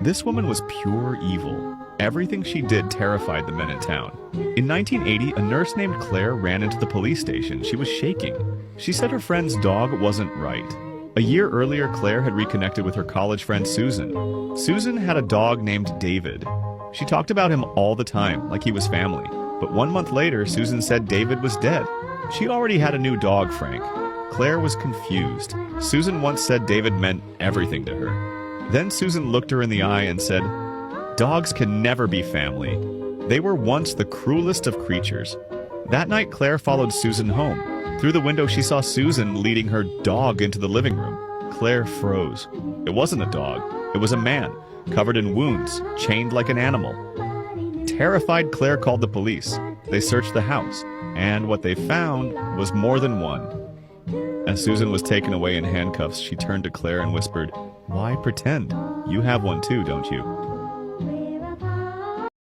This woman was pure evil. Everything she did terrified the men in town. In 1980, a nurse named Claire ran into the police station. She was shaking. She said her friend's dog wasn't right. A year earlier, Claire had reconnected with her college friend Susan. Susan had a dog named David. She talked about him all the time, like he was family. But 1 month later, Susan said David was dead. She already had a new dog, Frank. Claire was confused. Susan once said David meant everything to her. Then Susan looked her in the eye and said, "Dogs can never be family. They were once the cruelest of creatures." That night, Claire followed Susan home. Through the window, she saw Susan leading her dog into the living room. Claire froze. It wasn't a dog. It was a man, covered in wounds, chained like an animal. Terrified, Claire called the police. They searched the house, and what they found was more than one. As Susan was taken away in handcuffs, she turned to Claire and whispered, "Why pretend? You have one too, don't you?"